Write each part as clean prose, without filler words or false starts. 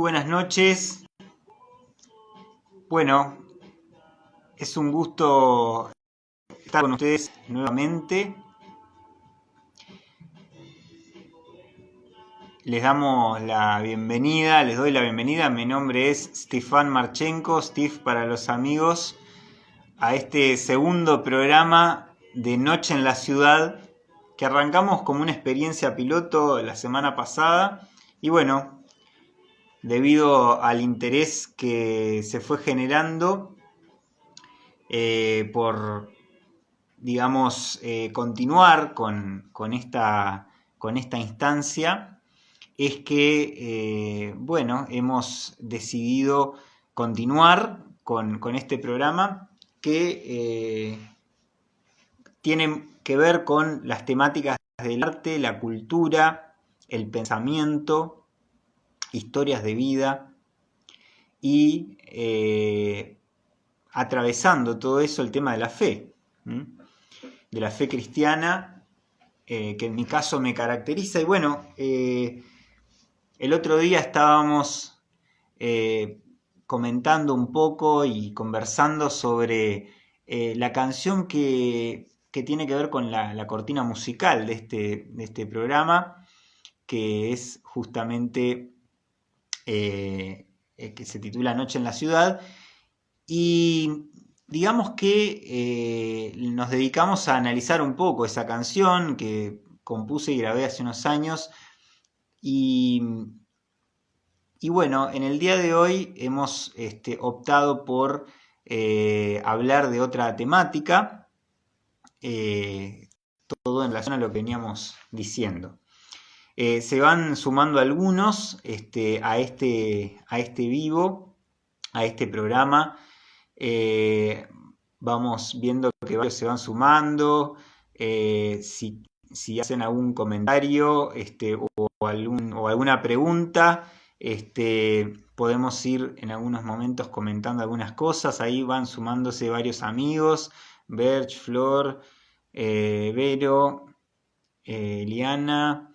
buenas noches. Bueno, es un gusto estar con ustedes nuevamente. Les doy la bienvenida. Mi nombre es Stefan Marchenko, Steve para los amigos, a este segundo programa de Noche en la Ciudad, que arrancamos como una experiencia piloto la semana pasada. Y bueno, debido al interés que se fue generando por, digamos, continuar con esta instancia, es que, bueno, hemos decidido continuar con este programa que tiene que ver con las temáticas del arte, la cultura, el pensamiento, historias de vida y atravesando todo eso el tema de la fe, de la fe cristiana, que en mi caso me caracteriza. Y bueno, el otro día estábamos comentando un poco y conversando sobre la canción que tiene que ver con la cortina musical de este programa, que es justamente que se titula Noche en la Ciudad. Y digamos que nos dedicamos a analizar un poco esa canción que compuse y grabé hace unos años. Y bueno, en el día de hoy hemos optado por hablar de otra temática, todo en relación a lo que veníamos diciendo. Se van sumando algunos a este vivo, a este programa. Vamos viendo que varios se van sumando. Si hacen algún comentario o alguna pregunta, podemos ir en algunos momentos comentando algunas cosas. Ahí van sumándose varios amigos: Berch, Flor, Vero, Liana,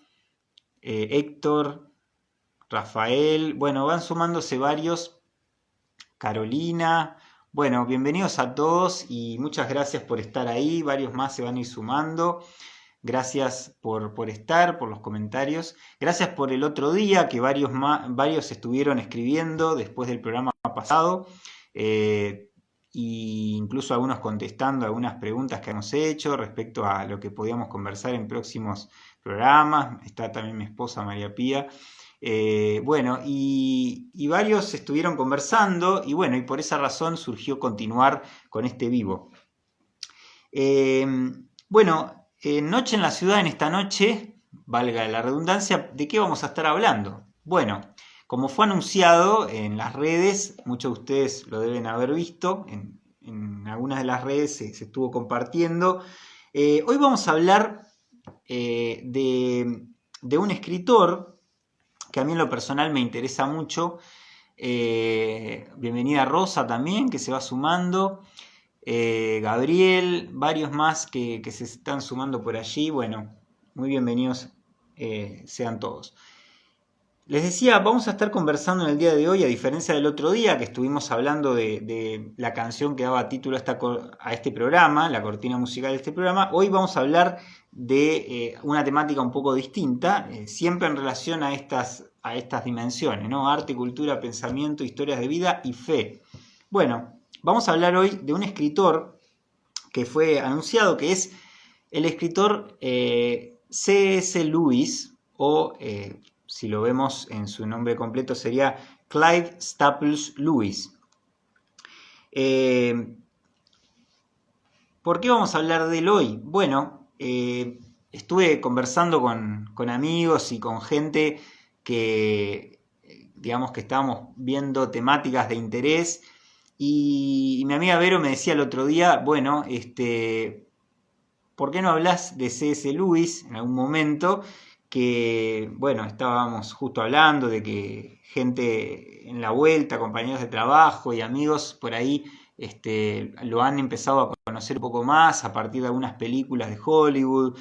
Héctor, Rafael. Bueno, van sumándose varios. Carolina. Bueno, bienvenidos a todos y muchas gracias por estar ahí. Varios más se van a ir sumando. Gracias por estar, por los comentarios. Gracias por el otro día, que varios estuvieron escribiendo después del programa pasado. E incluso algunos contestando algunas preguntas que hemos hecho respecto a lo que podíamos conversar en próximos programas. Está también mi esposa María Pía. Bueno, y varios estuvieron conversando, y bueno, y por esa razón surgió continuar con este vivo. Bueno, Noche en la Ciudad, en esta noche, valga la redundancia, ¿de qué vamos a estar hablando? Bueno, como fue anunciado en las redes, muchos de ustedes lo deben haber visto, en algunas de las redes se estuvo compartiendo. Hoy vamos a hablar de un escritor que a mí en lo personal me interesa mucho. Bienvenida Rosa también, que se va sumando. Gabriel, varios más que se están sumando por allí. Bueno, muy bienvenidos sean todos. Les decía, vamos a estar conversando en el día de hoy, a diferencia del otro día que estuvimos hablando de la canción que daba título a este programa, la cortina musical de este programa. Hoy vamos a hablar de una temática un poco distinta, siempre en relación a estas dimensiones, ¿no? Arte, cultura, pensamiento, historias de vida y fe. Bueno, vamos a hablar hoy de un escritor que fue anunciado, que es el escritor C.S. Lewis, o si lo vemos en su nombre completo sería Clive Staples Lewis. ¿Por qué vamos a hablar de él hoy? Bueno, estuve conversando con amigos y con gente que, digamos, que estábamos viendo temáticas de interés, y mi amiga Vero me decía el otro día, bueno, ¿por qué no hablas de C.S. Lewis en algún momento? Que, bueno, estábamos justo hablando de que gente en la vuelta, compañeros de trabajo y amigos por ahí, lo han empezado a conocer un poco más a partir de algunas películas de Hollywood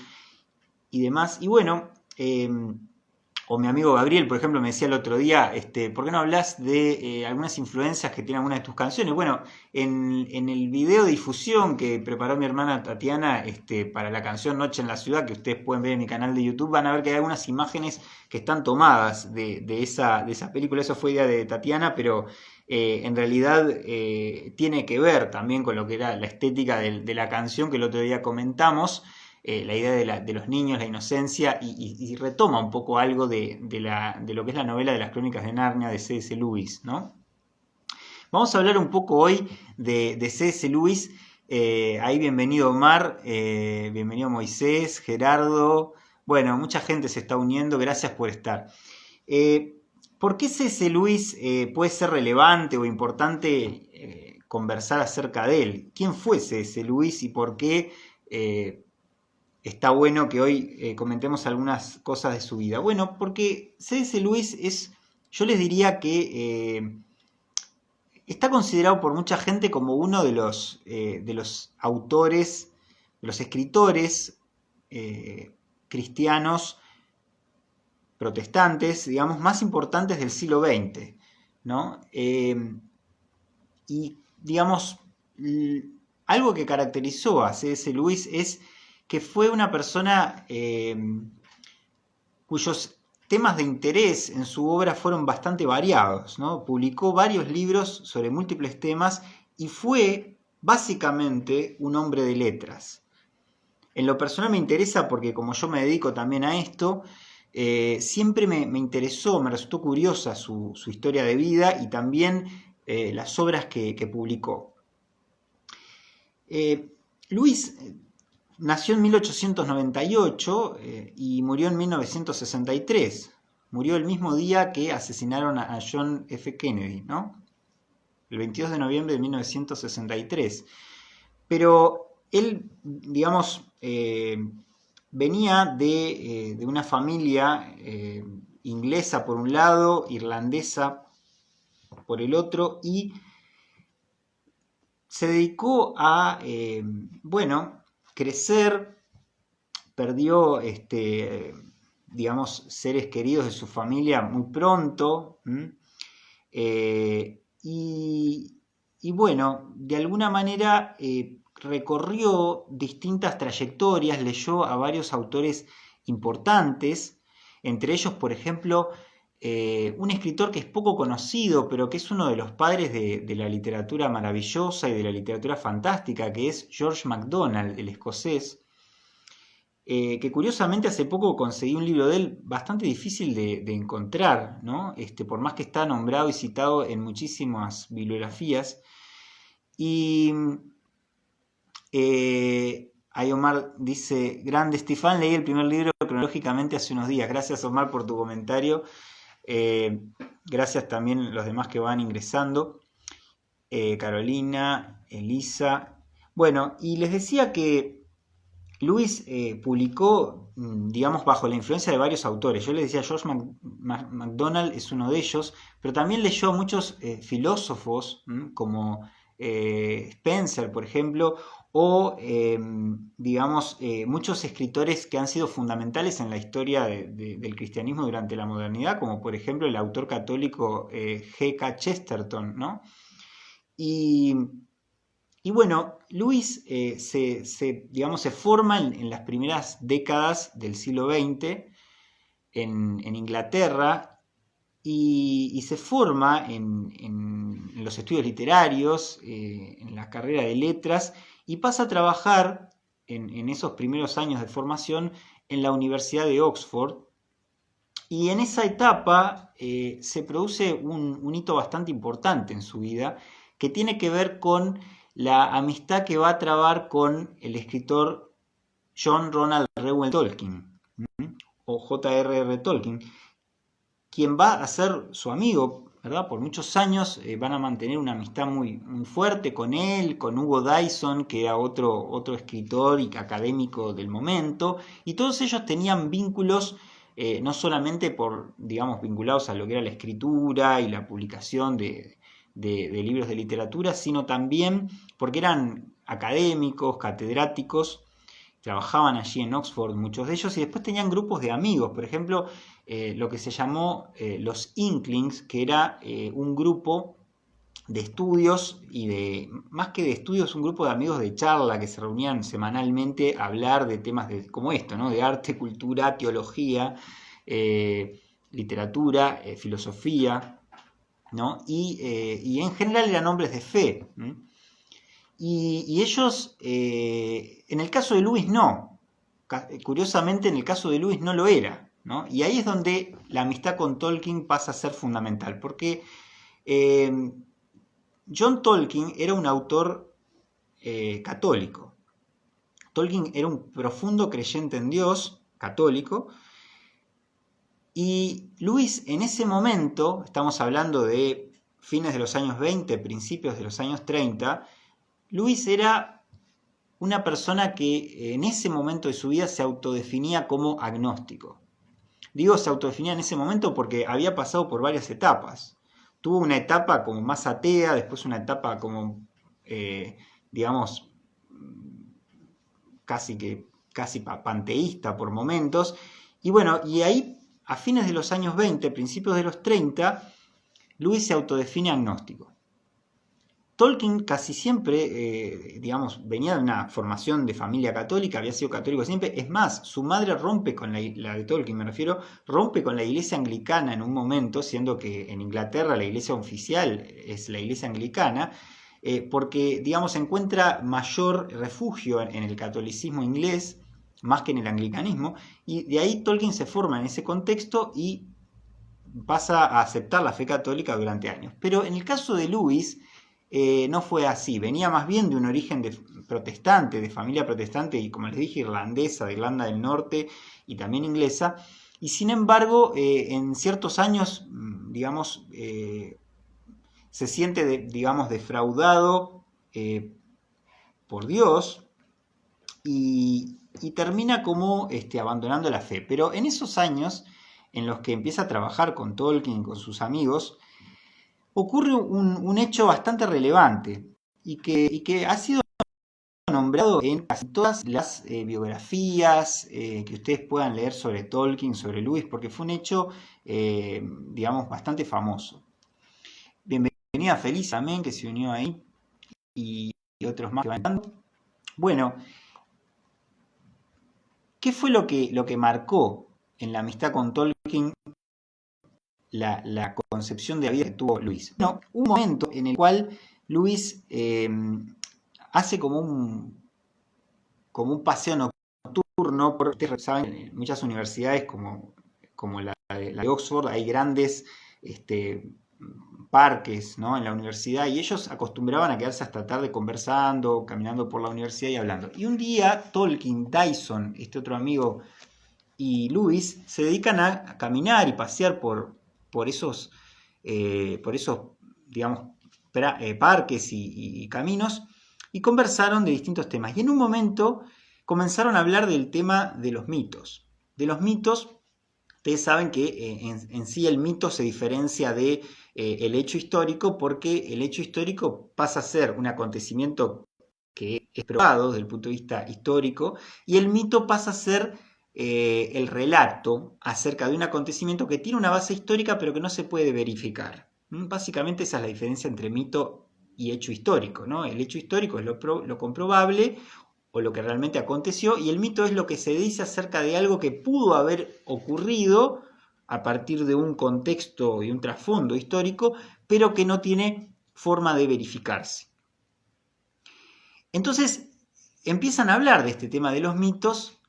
y demás. Y bueno, O mi amigo Gabriel, por ejemplo, me decía el otro día, ¿por qué no hablas de algunas influencias que tienen algunas de tus canciones? Bueno, en el video de difusión que preparó mi hermana Tatiana para la canción Noche en la Ciudad, que ustedes pueden ver en mi canal de YouTube, van a ver que hay algunas imágenes que están tomadas de esa película. Eso fue idea de Tatiana, pero en realidad tiene que ver también con lo que era la estética de la canción que el otro día comentamos. La idea de los niños, la inocencia, y retoma un poco algo de lo que es la novela de las Crónicas de Narnia de C.S. Lewis, ¿no? Vamos a hablar un poco hoy de C.S. Lewis. Ahí bienvenido Omar, bienvenido Moisés, Gerardo. Bueno, mucha gente se está uniendo, gracias por estar. ¿Por qué C.S. Lewis puede ser relevante o importante conversar acerca de él? ¿Quién fue C.S. Lewis y por qué está bueno que hoy comentemos algunas cosas de su vida? Bueno, porque C.S. Lewis yo les diría que está considerado por mucha gente como uno de los autores, de los escritores cristianos protestantes, digamos, más importantes del siglo XX, ¿no? Y, digamos, algo que caracterizó a C.S. Lewis es que fue una persona cuyos temas de interés en su obra fueron bastante variados, ¿no? Publicó varios libros sobre múltiples temas y fue básicamente un hombre de letras. En lo personal me interesa porque como yo me dedico también a esto, siempre me interesó, me resultó curiosa su historia de vida y también las obras que publicó. Luis nació en 1898 y murió en 1963. Murió el mismo día que asesinaron a John F. Kennedy, ¿no? El 22 de noviembre de 1963. Pero él, digamos, venía de una familia inglesa por un lado, irlandesa por el otro, y se dedicó a, crecer, perdió, digamos, seres queridos de su familia muy pronto, y bueno, de alguna manera recorrió distintas trayectorias, leyó a varios autores importantes, entre ellos, por ejemplo, un escritor que es poco conocido, pero que es uno de los padres de la literatura maravillosa y de la literatura fantástica, que es George MacDonald, el escocés, que curiosamente hace poco conseguí un libro de él bastante difícil de encontrar, ¿no? Por más que está nombrado y citado en muchísimas bibliografías. Y ahí Omar dice, grande Estefan, leí el primer libro cronológicamente hace unos días. Gracias Omar por tu comentario. Gracias también a los demás que van ingresando. Carolina, Elisa. Bueno, y les decía que Lewis publicó, digamos, bajo la influencia de varios autores. Yo les decía, George MacDonald es uno de ellos, pero también leyó a muchos filósofos, como Spencer, por ejemplo, o, digamos, muchos escritores que han sido fundamentales en la historia del cristianismo durante la modernidad, como por ejemplo el autor católico G.K. Chesterton, ¿no? Y bueno, Lewis se forma en las primeras décadas del siglo XX en Inglaterra y se forma en los estudios literarios, en la carrera de letras y pasa a trabajar en esos primeros años de formación en la Universidad de Oxford. Y en esa etapa se produce un hito bastante importante en su vida que tiene que ver con la amistad que va a trabar con el escritor John Ronald Reuel Tolkien, o J.R.R. Tolkien, quien va a ser su amigo, ¿verdad? Por muchos años van a mantener una amistad muy, muy fuerte con él, con Hugo Dyson, que era otro escritor y académico del momento, y todos ellos tenían vínculos no solamente digamos, vinculados a lo que era la escritura y la publicación de libros de literatura, sino también porque eran académicos, catedráticos, trabajaban allí en Oxford muchos de ellos y después tenían grupos de amigos. Por ejemplo, lo que se llamó los Inklings, que era un grupo de estudios más que de estudios, un grupo de amigos de charla que se reunían semanalmente a hablar de temas como esto, ¿no? De arte, cultura, teología, literatura, filosofía, ¿no? Y en general eran hombres de fe. Y ellos, en el caso de Lewis no, curiosamente en el caso de Lewis no lo era, ¿no? Y ahí es donde la amistad con Tolkien pasa a ser fundamental, porque John Tolkien era un autor católico. Tolkien era un profundo creyente en Dios, católico, y Lewis en ese momento, estamos hablando de fines de los años 20, principios de los años 30, Lewis era una persona que en ese momento de su vida se autodefinía como agnóstico. Digo se autodefinía en ese momento porque había pasado por varias etapas. Tuvo una etapa como más atea, después una etapa como, digamos, casi panteísta por momentos. Y bueno, y ahí a fines de los años 20, principios de los 30, Lewis se autodefine agnóstico. Tolkien casi siempre, digamos, venía de una formación de familia católica, había sido católico siempre. Es más, su madre rompe con la de Tolkien, me refiero, rompe con la iglesia anglicana en un momento, siendo que en Inglaterra la iglesia oficial es la iglesia anglicana, porque, digamos, encuentra mayor refugio en el catolicismo inglés, más que en el anglicanismo, y de ahí Tolkien se forma en ese contexto y pasa a aceptar la fe católica durante años. Pero en el caso de Lewis, no fue así, venía más bien de un origen protestante, de familia protestante y como les dije irlandesa, de Irlanda del Norte y también inglesa, y sin embargo en ciertos años, digamos, se siente, digamos, defraudado por Dios y termina como abandonando la fe. Pero en esos años en los que empieza a trabajar con Tolkien, con sus amigos, ocurre un hecho bastante relevante y que ha sido nombrado en casi todas las biografías que ustedes puedan leer sobre Tolkien, sobre Lewis, porque fue un hecho, digamos, bastante famoso. Bienvenida Feliz también, que se unió ahí, y otros más que van entrando. Bueno, ¿qué fue lo que marcó en la amistad con Tolkien la concepción de la vida que tuvo Lewis? Bueno, un momento en el cual Lewis hace como un paseo nocturno por, ustedes saben, en muchas universidades como la de Oxford hay grandes parques, ¿no?, en la universidad, y ellos acostumbraban a quedarse hasta tarde conversando, caminando por la universidad y hablando. Y un día Tolkien, Dyson, este otro amigo, y Lewis se dedican a caminar y pasear por esos, digamos, parques y caminos, y conversaron de distintos temas. Y en un momento comenzaron a hablar del tema de los mitos. De los mitos, ustedes saben que en sí el mito se diferencia de el hecho histórico, porque el hecho histórico pasa a ser un acontecimiento que es probado desde el punto de vista histórico, y el mito pasa a ser el relato acerca de un acontecimiento que tiene una base histórica pero que no se puede verificar. Básicamente esa es la diferencia entre mito y hecho histórico, ¿no? El hecho histórico es lo comprobable o lo que realmente aconteció, y el mito es lo que se dice acerca de algo que pudo haber ocurrido a partir de un contexto y un trasfondo histórico, pero que no tiene forma de verificarse. Entonces empiezan a hablar de este tema de los mitos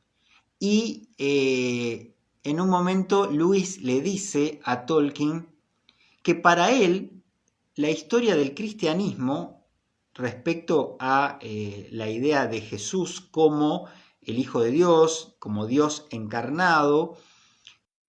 y en un momento Lewis le dice a Tolkien que para él la historia del cristianismo respecto a la idea de Jesús como el Hijo de Dios, como Dios encarnado,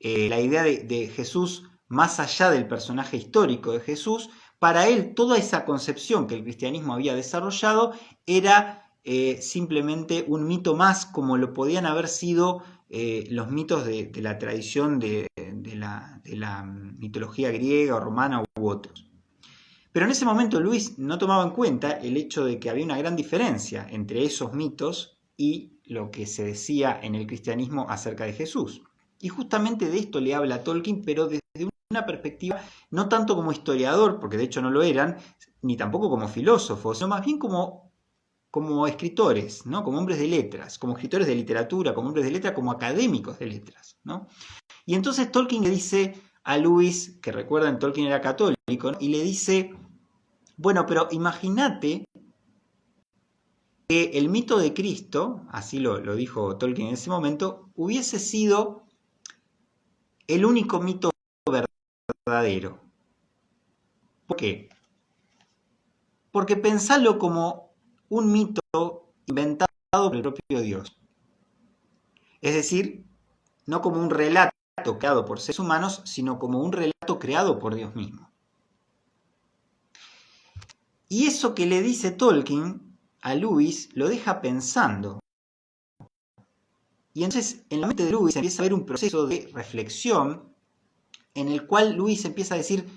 la idea de Jesús más allá del personaje histórico de Jesús, para él toda esa concepción que el cristianismo había desarrollado era simplemente un mito más, como lo podían haber sido los mitos de la tradición de la mitología griega o romana u otros. Pero en ese momento Lewis no tomaba en cuenta el hecho de que había una gran diferencia entre esos mitos y lo que se decía en el cristianismo acerca de Jesús. Y justamente de esto le habla Tolkien, pero desde una perspectiva no tanto como historiador, porque de hecho no lo eran, ni tampoco como filósofos, sino más bien como escritores, ¿no? Como hombres de letras, como escritores de literatura, como hombres de letras, como académicos de letras, ¿no? Y entonces Tolkien le dice a Lewis, que recuerdan, Tolkien era católico, ¿no? Y le dice, bueno, pero imagínate que el mito de Cristo, así lo dijo Tolkien en ese momento, hubiese sido el único mito verdadero. ¿Por qué? Porque pensalo como un mito inventado por el propio Dios. Es decir, no como un relato creado por seres humanos, sino como un relato creado por Dios mismo. Y eso que le dice Tolkien a Lewis lo deja pensando. Y entonces en la mente de Lewis empieza a haber un proceso de reflexión en el cual Lewis empieza a decir,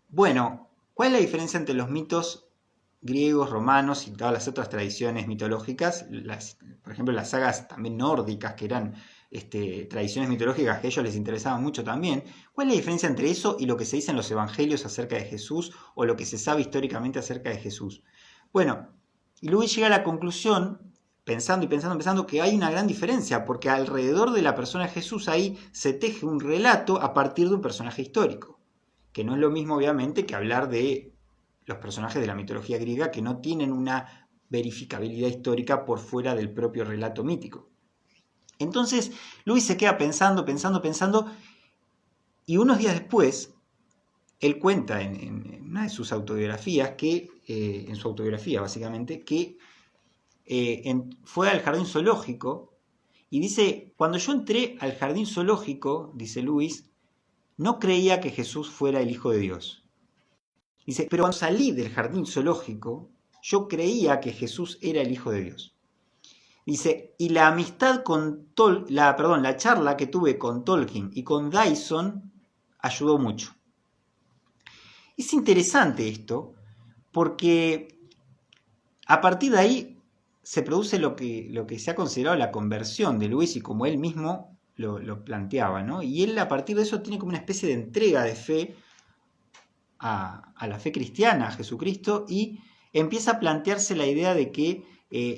bueno, ¿cuál es la diferencia entre los mitos griegos, romanos y todas las otras tradiciones mitológicas? Por ejemplo, las sagas también nórdicas, que eran tradiciones mitológicas que a ellos les interesaban mucho también. ¿Cuál es la diferencia entre eso y lo que se dice en los evangelios acerca de Jesús o lo que se sabe históricamente acerca de Jesús? Bueno, y Lewis llega a la conclusión, pensando y pensando, pensando, que hay una gran diferencia, porque alrededor de la persona de Jesús ahí se teje un relato a partir de un personaje histórico, que no es lo mismo obviamente que hablar de los personajes de la mitología griega que no tienen una verificabilidad histórica por fuera del propio relato mítico. Entonces, Lewis se queda pensando, pensando, pensando, y unos días después, él cuenta en una de sus autobiografías, en su autobiografía básicamente, que fue al jardín zoológico y dice, cuando yo entré al jardín zoológico, dice Lewis, no creía que Jesús fuera el Hijo de Dios. Dice, pero cuando salí del jardín zoológico, yo creía que Jesús era el Hijo de Dios. Dice, y la amistad con la charla que tuve con Tolkien y con Dyson ayudó mucho. Es interesante esto, porque a partir de ahí se produce lo que se ha considerado la conversión de Lewis, y como él mismo lo planteaba, ¿no? Y él a partir de eso tiene como una especie de entrega de fe a la fe cristiana, a Jesucristo, y empieza a plantearse la idea de que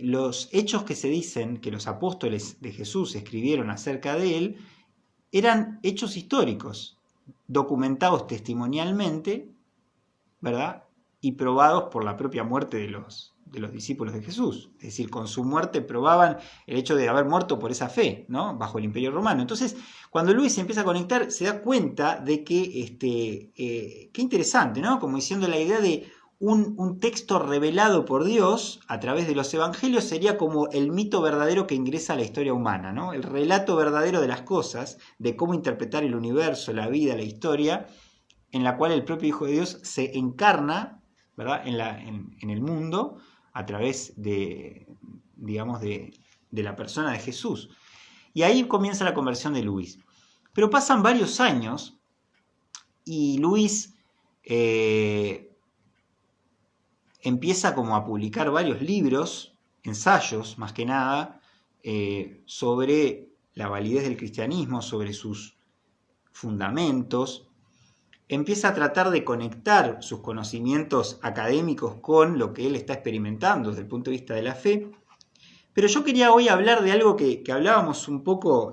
los hechos que se dicen que los apóstoles de Jesús escribieron acerca de él eran hechos históricos, documentados testimonialmente, ¿verdad? Y probados por la propia muerte de los discípulos de Jesús. Es decir, con su muerte probaban el hecho de haber muerto por esa fe, ¿no? Bajo el Imperio Romano. Entonces, cuando Luis se empieza a conectar, se da cuenta de que, qué interesante, ¿no? Como diciendo, la idea de un texto revelado por Dios a través de los evangelios sería como el mito verdadero que ingresa a la historia humana, ¿no? El relato verdadero de las cosas, de cómo interpretar el universo, la vida, la historia, en la cual el propio Hijo de Dios se encarna, ¿verdad? en el mundo a través digamos, de la persona de Jesús. Y ahí comienza la conversión de Luis. Pero pasan varios años y Luis empieza como a publicar varios libros, ensayos más que nada, sobre la validez del cristianismo, sobre sus fundamentos. Empieza a tratar de conectar sus conocimientos académicos con lo que él está experimentando desde el punto de vista de la fe. Pero yo quería hoy hablar de algo que hablábamos un poco,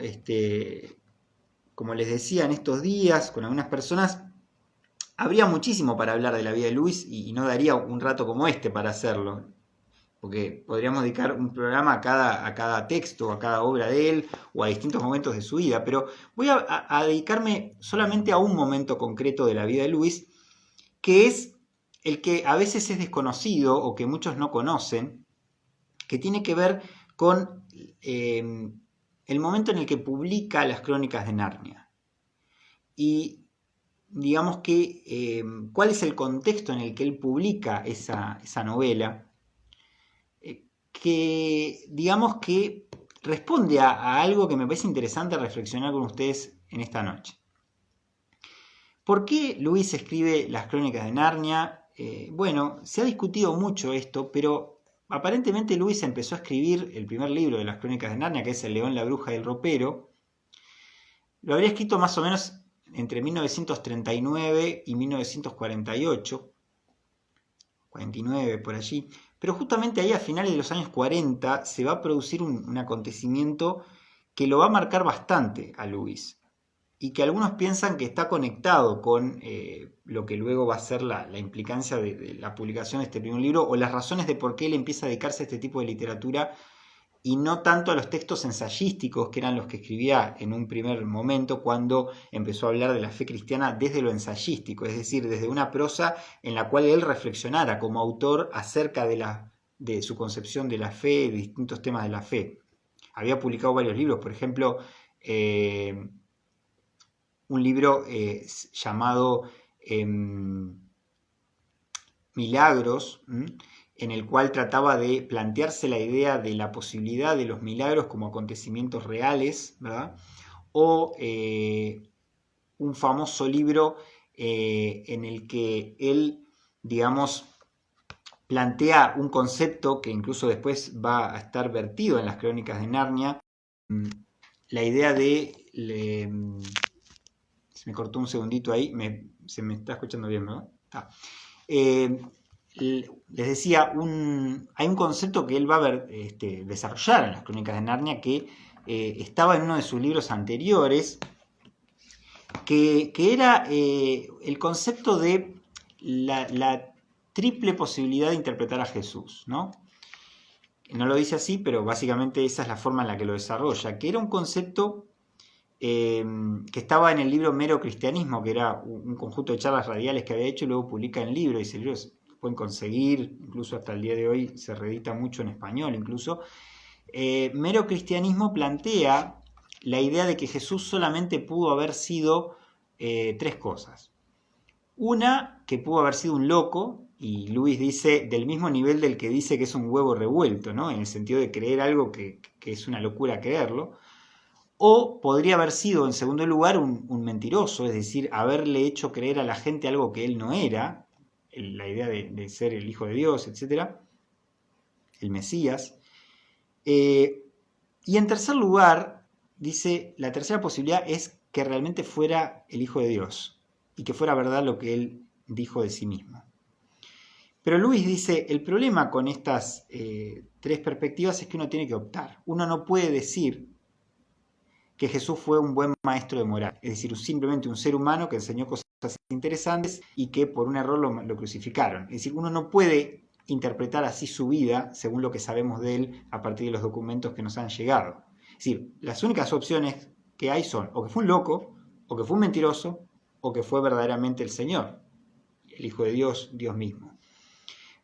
como les decía, en estos días con algunas personas. Habría muchísimo para hablar de la vida de Luis y no daría un rato como este para hacerlo, porque podríamos dedicar un programa a cada texto, a cada obra de él o a distintos momentos de su vida, pero voy a dedicarme solamente a un momento concreto de la vida de Luis, que es el que a veces es desconocido o que muchos no conocen, que tiene que ver con el momento en el que publica las Crónicas de Narnia. Y digamos que cuál es el contexto en el que él publica esa novela, que digamos que responde a algo que me parece interesante reflexionar con ustedes en esta noche. ¿Por qué Lewis escribe las Crónicas de Narnia? Bueno, se ha discutido mucho esto, pero aparentemente Lewis empezó a escribir el primer libro de las Crónicas de Narnia, que es El león, la bruja y el ropero, lo habría escrito más o menos entre 1939 y 1948, 49 por allí, pero justamente ahí a finales de los años 40 se va a producir un acontecimiento que lo va a marcar bastante a Lewis y que algunos piensan que está conectado con lo que luego va a ser la implicancia de la publicación de este primer libro o las razones de por qué él empieza a dedicarse a este tipo de literatura y no tanto a los textos ensayísticos que eran los que escribía en un primer momento cuando empezó a hablar de la fe cristiana desde lo ensayístico, es decir, desde una prosa en la cual él reflexionara como autor acerca de su concepción de la fe, de distintos temas de la fe. Había publicado varios libros, por ejemplo, un libro llamado Milagros, en el cual trataba de plantearse la idea de la posibilidad de los milagros como acontecimientos reales, ¿verdad? O un famoso libro en el que él, digamos, plantea un concepto que incluso después va a estar vertido en las Crónicas de Narnia, la idea de... se me cortó un segundito ahí, se me está escuchando bien, ¿no? Les decía, hay un concepto que él va a desarrollar en las Crónicas de Narnia que estaba en uno de sus libros anteriores, que era el concepto de la triple posibilidad de interpretar a Jesús, ¿no? No lo dice así, pero básicamente esa es la forma en la que lo desarrolla, que era un concepto que estaba en el libro Mero Cristianismo, que era un conjunto de charlas radiales que había hecho y luego publica en libro, y ese libro pueden conseguir, incluso hasta el día de hoy se reedita mucho en español incluso. Mero Cristianismo plantea la idea de que Jesús solamente pudo haber sido tres cosas. Una, que pudo haber sido un loco, y Lewis dice del mismo nivel del que dice que es un huevo revuelto, ¿no? En el sentido de creer algo que es una locura creerlo. O podría haber sido, en segundo lugar, un mentiroso, es decir, haberle hecho creer a la gente algo que él no era, la idea de ser el Hijo de Dios, etc., el Mesías. Y en tercer lugar, dice, la tercera posibilidad es que realmente fuera el Hijo de Dios y que fuera verdad lo que él dijo de sí mismo. Pero Lewis dice, el problema con estas tres perspectivas es que uno tiene que optar. Uno no puede decir que Jesús fue un buen maestro de moral, es decir, simplemente un ser humano que enseñó cosas interesantes y que por un error lo crucificaron. Es decir, uno no puede interpretar así su vida según lo que sabemos de él a partir de los documentos que nos han llegado. Es decir, las únicas opciones que hay son o que fue un loco, o que fue un mentiroso, o que fue verdaderamente el Señor, el Hijo de Dios, Dios mismo.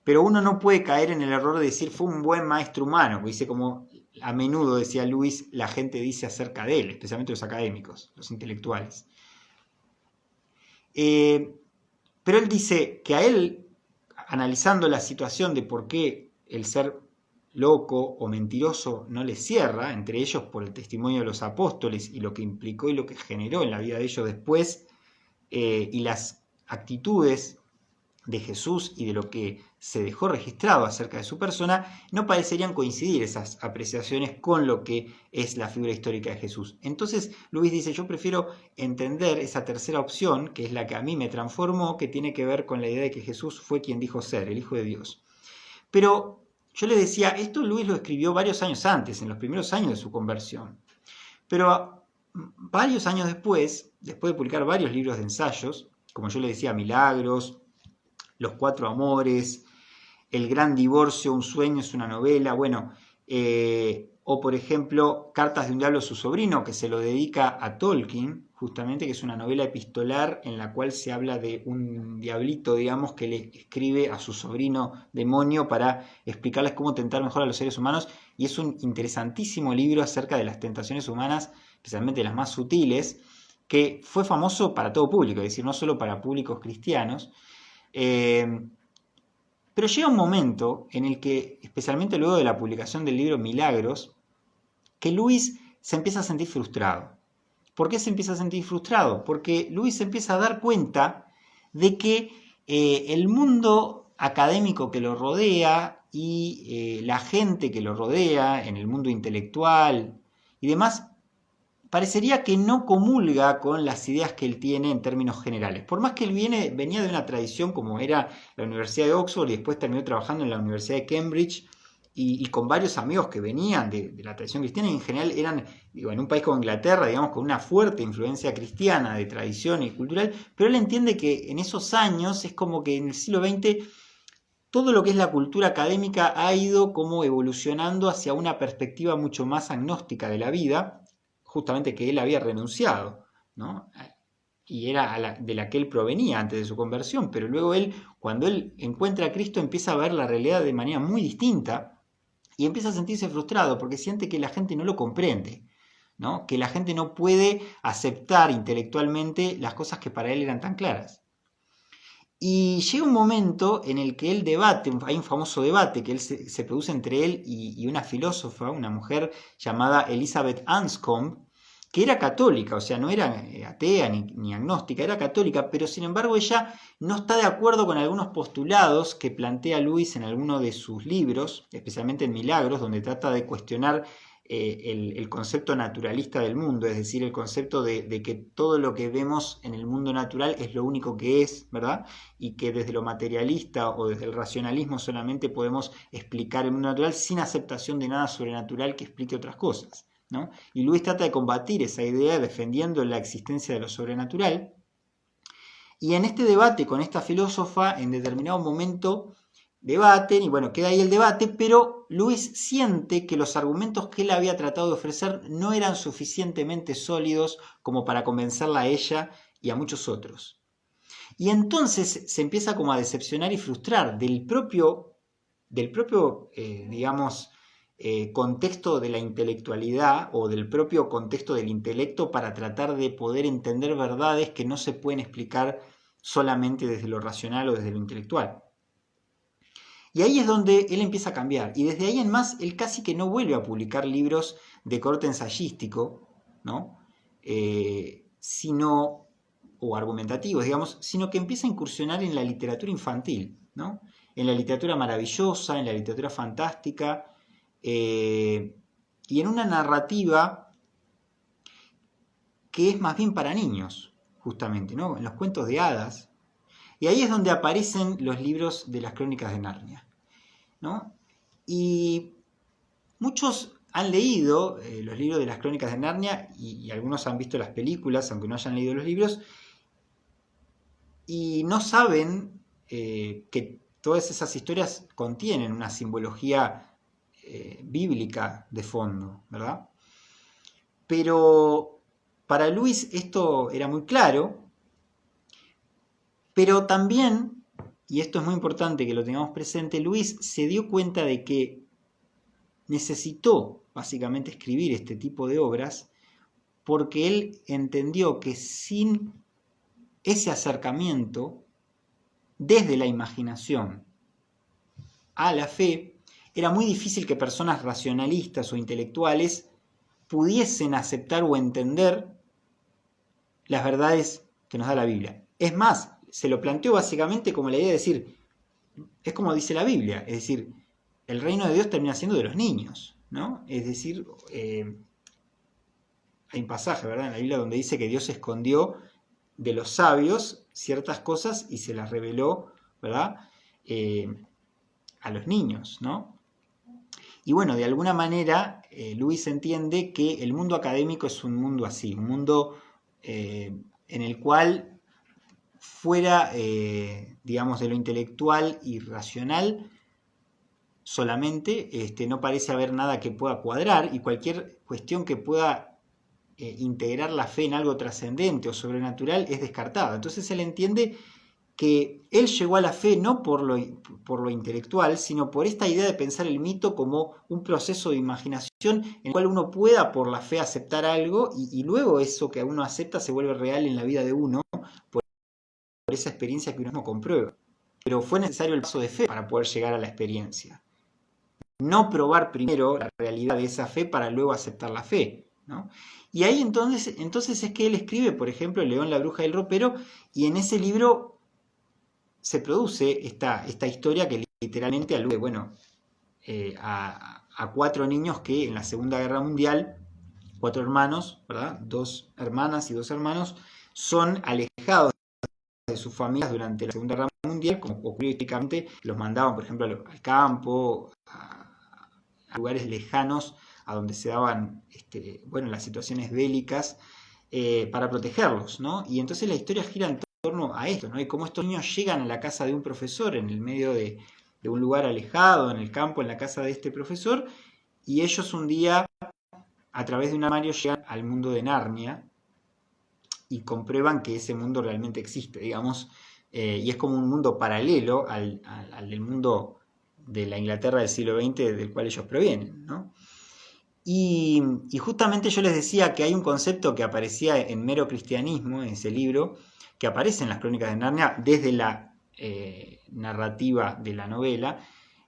Pero uno no puede caer en el error de decir fue un buen maestro humano, porque dice como a menudo, decía Lewis, la gente dice acerca de él, especialmente los académicos, los intelectuales. Pero él dice que a él, analizando la situación de por qué el ser loco o mentiroso no le cierra, entre ellos por el testimonio de los apóstoles y lo que implicó y lo que generó en la vida de ellos después, y las actitudes de Jesús y de lo que se dejó registrado acerca de su persona, no parecerían coincidir esas apreciaciones con lo que es la figura histórica de Jesús. Entonces Luis dice, yo prefiero entender esa tercera opción, que es la que a mí me transformó, que tiene que ver con la idea de que Jesús fue quien dijo ser, el Hijo de Dios. Pero yo le decía, esto Luis lo escribió varios años antes, en los primeros años de su conversión. Pero varios años después de publicar varios libros de ensayos, como yo le decía, Milagros, Los Cuatro Amores, El Gran Divorcio, Un Sueño es una novela, bueno, o por ejemplo, Cartas de un Diablo a su sobrino, que se lo dedica a Tolkien, justamente, que es una novela epistolar en la cual se habla de un diablito, digamos, que le escribe a su sobrino demonio para explicarles cómo tentar mejor a los seres humanos, y es un interesantísimo libro acerca de las tentaciones humanas, especialmente las más sutiles, que fue famoso para todo público, es decir, no solo para públicos cristianos. Pero llega un momento en el que, especialmente luego de la publicación del libro Milagros, que Luis se empieza a sentir frustrado. ¿Por qué se empieza a sentir frustrado? Porque Luis se empieza a dar cuenta de que el mundo académico que lo rodea y la gente que lo rodea en el mundo intelectual y demás parecería que no comulga con las ideas que él tiene en términos generales. Por más que él venía de una tradición como era la Universidad de Oxford y después terminó trabajando en la Universidad de Cambridge y con varios amigos que venían de la tradición cristiana y en general eran, digo, en un país como Inglaterra, digamos, con una fuerte influencia cristiana de tradición y cultural, pero él entiende que en esos años es como que en el siglo XX todo lo que es la cultura académica ha ido como evolucionando hacia una perspectiva mucho más agnóstica de la vida, justamente que él había renunciado, ¿no? Y era de la que él provenía antes de su conversión, pero luego él, cuando él encuentra a Cristo, empieza a ver la realidad de manera muy distinta y empieza a sentirse frustrado porque siente que la gente no lo comprende, ¿no? Que la gente no puede aceptar intelectualmente las cosas que para él eran tan claras. Y llega un momento en el que él debate, hay un famoso debate que se produce entre él y una filósofa, una mujer llamada Elizabeth Anscombe, que era católica, o sea, no era atea ni agnóstica, era católica, pero sin embargo ella no está de acuerdo con algunos postulados que plantea Lewis en alguno de sus libros, especialmente en Milagros, donde trata de cuestionar el concepto naturalista del mundo, es decir, el concepto de que todo lo que vemos en el mundo natural es lo único que es, ¿verdad? Y que desde lo materialista o desde el racionalismo solamente podemos explicar el mundo natural sin aceptación de nada sobrenatural que explique otras cosas, ¿no? Y Lewis trata de combatir esa idea defendiendo la existencia de lo sobrenatural. Y en este debate con esta filósofa, en determinado momento debaten y bueno, queda ahí el debate, pero Lewis siente que los argumentos que él había tratado de ofrecer no eran suficientemente sólidos como para convencerla a ella y a muchos otros. Y entonces se empieza como a decepcionar y frustrar digamos, contexto de la intelectualidad o del propio contexto del intelecto para tratar de poder entender verdades que no se pueden explicar solamente desde lo racional o desde lo intelectual. Y ahí es donde él empieza a cambiar. Y desde ahí en más, él casi que no vuelve a publicar libros de corte ensayístico, ¿no? O argumentativos, digamos, sino que empieza a incursionar en la literatura infantil, ¿no? En la literatura maravillosa, en la literatura fantástica, y en una narrativa que es más bien para niños, justamente, ¿no? En los cuentos de hadas. Y ahí es donde aparecen los libros de las crónicas de Narnia, ¿no? Y muchos han leído los libros de las crónicas de Narnia y algunos han visto las películas, aunque no hayan leído los libros, y no saben que todas esas historias contienen una simbología bíblica de fondo, ¿verdad? Pero para Lewis esto era muy claro, pero también, y esto es muy importante que lo tengamos presente, Lewis se dio cuenta de que necesitó básicamente escribir este tipo de obras porque él entendió que sin ese acercamiento desde la imaginación a la fe, era muy difícil que personas racionalistas o intelectuales pudiesen aceptar o entender las verdades que nos da la Biblia. Es más, se lo planteó básicamente como la idea de decir, es como dice la Biblia, es decir, el reino de Dios termina siendo de los niños, ¿no? Es decir, hay un pasaje, ¿verdad?, en la Biblia donde dice que Dios escondió de los sabios ciertas cosas y se las reveló, ¿verdad?, a los niños, ¿no? Y bueno, de alguna manera, Lewis entiende que el mundo académico es un mundo así, un mundo en el cual fuera, digamos, de lo intelectual y racional solamente, no parece haber nada que pueda cuadrar y cualquier cuestión que pueda integrar la fe en algo trascendente o sobrenatural es descartada. Entonces él entiende que él llegó a la fe no por lo intelectual, sino por esta idea de pensar el mito como un proceso de imaginación en el cual uno pueda por la fe aceptar algo y luego eso que uno acepta se vuelve real en la vida de uno por esa experiencia que uno mismo comprueba. Pero fue necesario el paso de fe para poder llegar a la experiencia. No probar primero la realidad de esa fe para luego aceptar la fe, ¿no? Y ahí entonces es que él escribe, por ejemplo, El león, la bruja y el ropero, y en ese libro se produce esta historia que literalmente alude, bueno, a 4 niños que en la Segunda Guerra Mundial 4 hermanos, ¿verdad? 2 hermanas y 2 hermanos, son alejados de sus familias durante la Segunda Guerra Mundial, como ocurrió históricamente, los mandaban, por ejemplo, al campo, a lugares lejanos, a donde se daban bueno, las situaciones bélicas, para protegerlos, ¿no? Y entonces la historia gira en torno a esto, ¿no? Y cómo estos niños llegan a la casa de un profesor en el medio de un lugar alejado, en el campo, en la casa de este profesor, y ellos un día, a través de un armario, llegan al mundo de Narnia y comprueban que ese mundo realmente existe, digamos, y es como un mundo paralelo al del mundo de la Inglaterra del siglo XX del cual ellos provienen, ¿no? Y justamente yo les decía que hay un concepto que aparecía en Mero Cristianismo, en ese libro, que aparece en las Crónicas de Narnia desde la narrativa de la novela,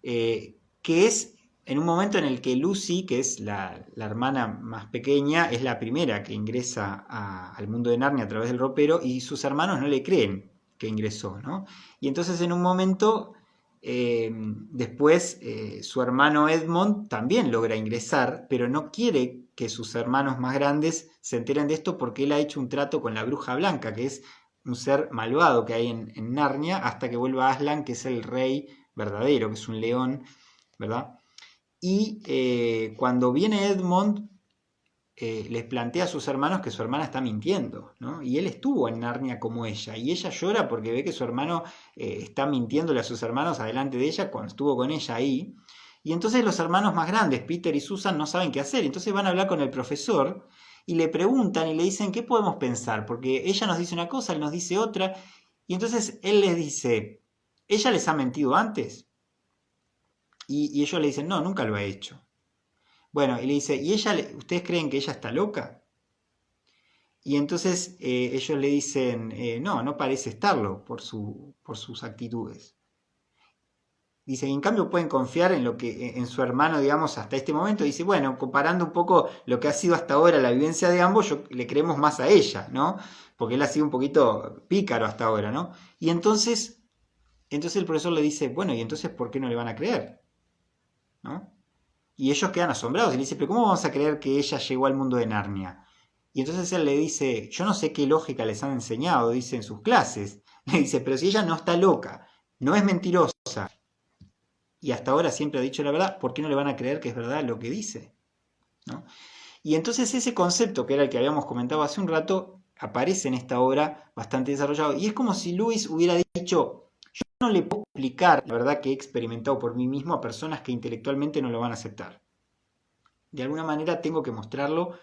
que es en un momento en el que Lucy, que es la hermana más pequeña, es la primera que ingresa al mundo de Narnia a través del ropero y sus hermanos no le creen que ingresó, ¿no? Y entonces en un momento, después su hermano Edmond también logra ingresar, pero no quiere que sus hermanos más grandes se enteren de esto porque él ha hecho un trato con la bruja blanca, que es un ser malvado que hay en Narnia, hasta que vuelva Aslan, que es el rey verdadero, que es un león, ¿verdad? Y cuando viene Edmond, les plantea a sus hermanos que su hermana está mintiendo, ¿no? Y él estuvo en Narnia como ella, y ella llora porque ve que su hermano está mintiéndole a sus hermanos adelante de ella cuando estuvo con ella ahí. Y entonces los hermanos más grandes, Peter y Susan, no saben qué hacer. Entonces van a hablar con el profesor y le preguntan y le dicen, ¿qué podemos pensar? Porque ella nos dice una cosa, él nos dice otra. Y entonces él les dice, ¿ella les ha mentido antes? Y ellos le dicen, no, nunca lo ha hecho. Bueno, y le dice, ¿y ella, ustedes creen que ella está loca? Y entonces ellos le dicen, no, no parece estarlo por sus actitudes. Dice, y en cambio pueden confiar en lo que en su hermano, digamos, hasta este momento. Dice, bueno, comparando un poco lo que ha sido hasta ahora la vivencia de ambos, le creemos más a ella, ¿no? Porque él ha sido un poquito pícaro hasta ahora, ¿no? Y entonces el profesor le dice, bueno, ¿y entonces por qué no le van a creer? ¿No? Y ellos quedan asombrados y le dicen, pero ¿cómo vamos a creer que ella llegó al mundo de Narnia? Y entonces él le dice, yo no sé qué lógica les han enseñado, dice en sus clases. Le dice, pero si ella no está loca, no es mentirosa, y hasta ahora siempre ha dicho la verdad, ¿por qué no le van a creer que es verdad lo que dice? ¿No? Y entonces ese concepto, que era el que habíamos comentado hace un rato, aparece en esta obra bastante desarrollado. Y es como si Lewis hubiera dicho, yo no le puedo explicar la verdad que he experimentado por mí mismo a personas que intelectualmente no lo van a aceptar. De alguna manera tengo que mostrarlo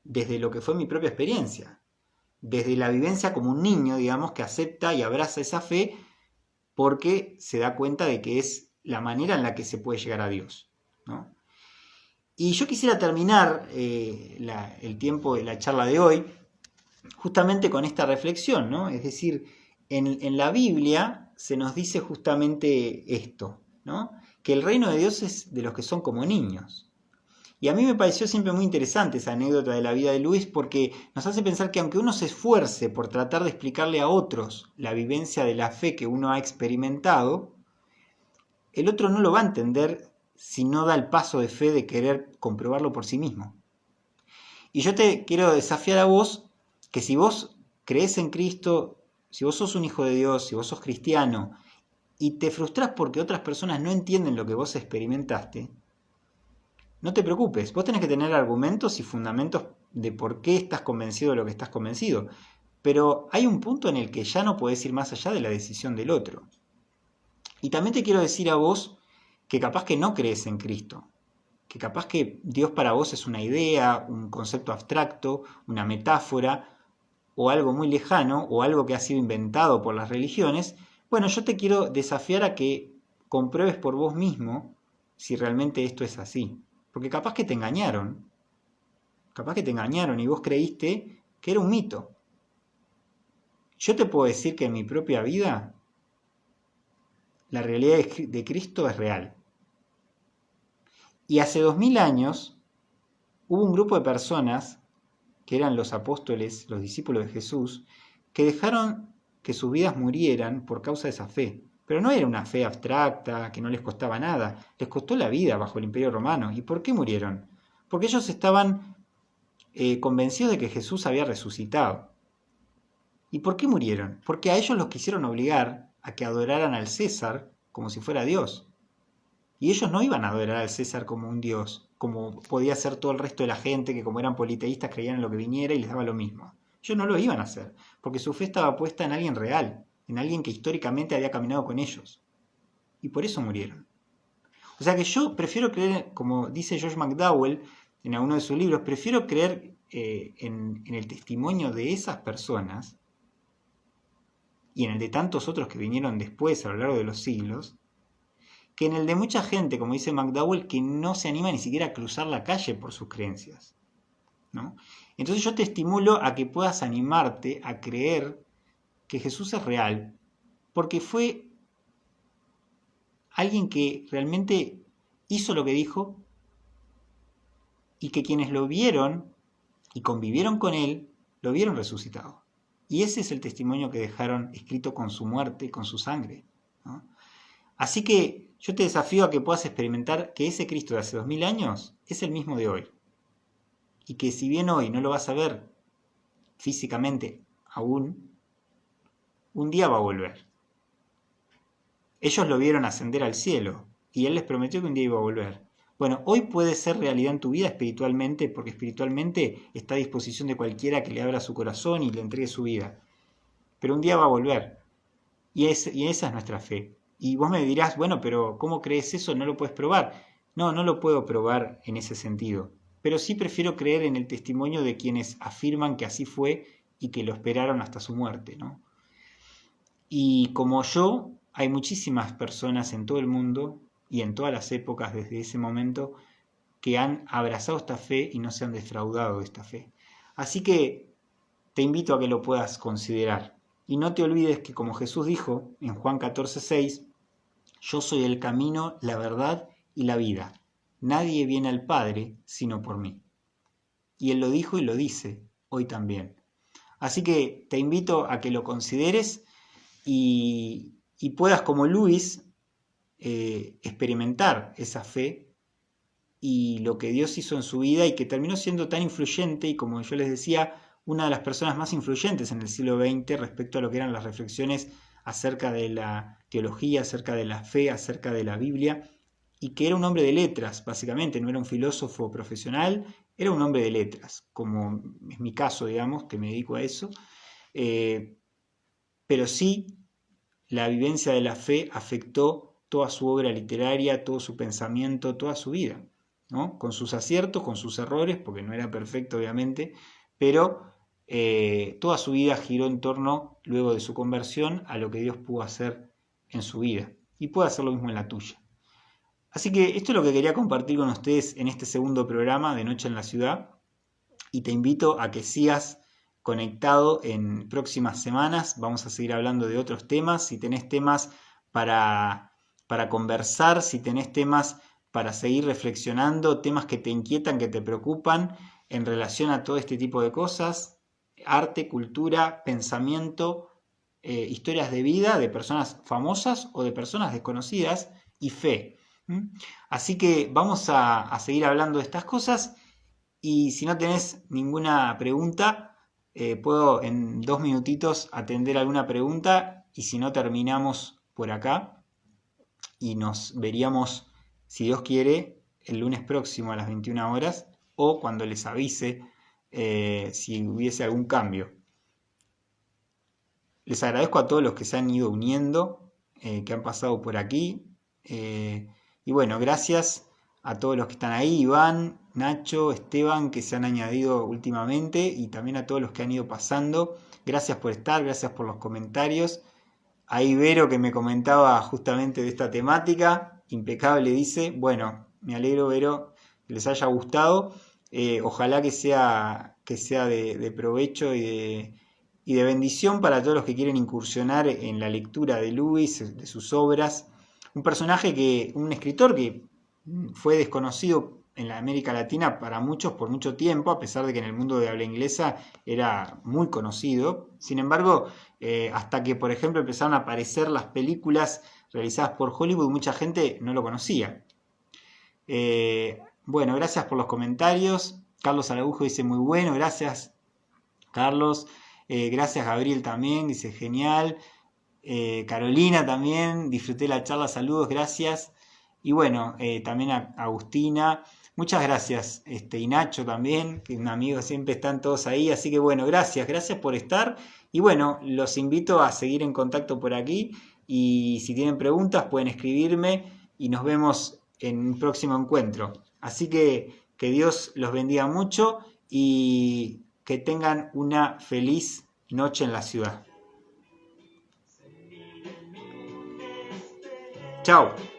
desde lo que fue mi propia experiencia, desde la vivencia como un niño, digamos, que acepta y abraza esa fe porque se da cuenta de que es la manera en la que se puede llegar a Dios, ¿no? Y yo quisiera terminar el tiempo de la charla de hoy justamente con esta reflexión, ¿no? Es decir, en la Biblia se nos dice justamente esto, ¿no? Que el reino de Dios es de los que son como niños. Y a mí me pareció siempre muy interesante esa anécdota de la vida de Luis porque nos hace pensar que aunque uno se esfuerce por tratar de explicarle a otros la vivencia de la fe que uno ha experimentado, el otro no lo va a entender si no da el paso de fe de querer comprobarlo por sí mismo. Y yo te quiero desafiar a vos que si vos crees en Cristo, si vos sos un hijo de Dios, si vos sos cristiano y te frustrás porque otras personas no entienden lo que vos experimentaste, no te preocupes, vos tenés que tener argumentos y fundamentos de por qué estás convencido de lo que estás convencido. Pero hay un punto en el que ya no podés ir más allá de la decisión del otro. Y también te quiero decir a vos que capaz que no crees en Cristo, que capaz que Dios para vos es una idea, un concepto abstracto, una metáfora, o algo muy lejano, o algo que ha sido inventado por las religiones. Bueno, yo te quiero desafiar a que compruebes por vos mismo si realmente esto es así. Porque capaz que te engañaron y vos creíste que era un mito. Yo te puedo decir que en mi propia vida la realidad de Cristo es real. Y hace 2000 años hubo un grupo de personas, que eran los apóstoles, los discípulos de Jesús, que dejaron que sus vidas murieran por causa de esa fe. Pero no era una fe abstracta, que no les costaba nada, les costó la vida bajo el Imperio Romano. ¿Y por qué murieron? Porque ellos estaban convencidos de que Jesús había resucitado. ¿Y por qué murieron? Porque a ellos los quisieron obligar a que adoraran al César como si fuera Dios. Y ellos no iban a adorar al César como un Dios, como podía hacer todo el resto de la gente que como eran politeístas creían en lo que viniera y les daba lo mismo. Ellos no lo iban a hacer, porque su fe estaba puesta en alguien real, en alguien que históricamente había caminado con ellos. Y por eso murieron. O sea que yo prefiero creer, como dice George McDowell en alguno de sus libros, prefiero creer en el testimonio de esas personas y en el de tantos otros que vinieron después a lo largo de los siglos, que en el de mucha gente, como dice McDowell, que no se anima ni siquiera a cruzar la calle por sus creencias, ¿no? Entonces yo te estimulo a que puedas animarte a creer que Jesús es real, porque fue alguien que realmente hizo lo que dijo y que quienes lo vieron y convivieron con él, lo vieron resucitado. Y ese es el testimonio que dejaron escrito con su muerte, con su sangre, ¿no? Así que yo te desafío a que puedas experimentar que ese Cristo de hace 2000 años es el mismo de hoy. Y que si bien hoy no lo vas a ver físicamente aún, un día va a volver. Ellos lo vieron ascender al cielo y Él les prometió que un día iba a volver. Bueno, hoy puede ser realidad en tu vida espiritualmente, porque espiritualmente está a disposición de cualquiera que le abra su corazón y le entregue su vida. Pero un día va a volver. Y esa es nuestra fe. Y vos me dirás, bueno, pero ¿cómo crees eso? ¿No lo puedes probar? No, no lo puedo probar en ese sentido. Pero sí prefiero creer en el testimonio de quienes afirman que así fue y que lo esperaron hasta su muerte, ¿no? Y como yo, hay muchísimas personas en todo el mundo y en todas las épocas desde ese momento que han abrazado esta fe y no se han defraudado de esta fe. Así que te invito a que lo puedas considerar. Y no te olvides que como Jesús dijo en Juan 14:6, yo soy el camino, la verdad y la vida. Nadie viene al Padre sino por mí. Y Él lo dijo y lo dice hoy también. Así que te invito a que lo consideres y puedas, como Luis, experimentar esa fe y lo que Dios hizo en su vida y que terminó siendo tan influyente y, como yo les decía, una de las personas más influyentes en el siglo XX respecto a lo que eran las reflexiones acerca de la teología, acerca de la fe, acerca de la Biblia, y que era un hombre de letras, básicamente, no era un filósofo profesional, era un hombre de letras, como es mi caso, digamos, que me dedico a eso, pero sí la vivencia de la fe afectó toda su obra literaria, todo su pensamiento, toda su vida, ¿no? Con sus aciertos, con sus errores, porque no era perfecto obviamente, pero toda su vida giró en torno, luego de su conversión, a lo que Dios pudo hacer en su vida y puede hacer lo mismo en la tuya. Así que esto es lo que quería compartir con ustedes en este segundo programa de Noche en la Ciudad y te invito a que sigas conectado en próximas semanas. Vamos a seguir hablando de otros temas. Si tenés temas para conversar, si tenés temas para seguir reflexionando, temas que te inquietan, que te preocupan en relación a todo este tipo de cosas, arte, cultura, pensamiento, historias de vida de personas famosas o de personas desconocidas y fe. Así que vamos a seguir hablando de estas cosas y si no tenés ninguna pregunta, puedo en 2 minutitos atender alguna pregunta y si no terminamos por acá y nos veríamos, si Dios quiere, el lunes próximo a las 21 horas o cuando les avise si hubiese algún cambio. Les agradezco a todos los que se han ido uniendo, que han pasado por aquí. Y bueno, gracias a todos los que están ahí, Iván, Nacho, Esteban, que se han añadido últimamente, y también a todos los que han ido pasando. Gracias por estar, gracias por los comentarios. Ahí Vero, que me comentaba justamente de esta temática, impecable, dice. Bueno, me alegro, Vero, que les haya gustado. Ojalá que sea de provecho y de bendición para todos los que quieren incursionar en la lectura de Lewis, de sus obras. Un escritor que fue desconocido en la América Latina para muchos por mucho tiempo, a pesar de que en el mundo de habla inglesa era muy conocido. Sin embargo, hasta que, por ejemplo, empezaron a aparecer las películas realizadas por Hollywood, mucha gente no lo conocía. Bueno, gracias por los comentarios. Carlos Araujo dice muy bueno, gracias Carlos. Gracias Gabriel también, dice genial. Carolina también, disfruté la charla, saludos, gracias. Y bueno, también a Agustina, muchas gracias. Y Nacho también, que es un amigo, siempre están todos ahí. Así que bueno, gracias por estar. Y bueno, los invito a seguir en contacto por aquí. Y si tienen preguntas pueden escribirme y nos vemos en un próximo encuentro. Así que Dios los bendiga mucho y que tengan una feliz noche en la ciudad. Chao.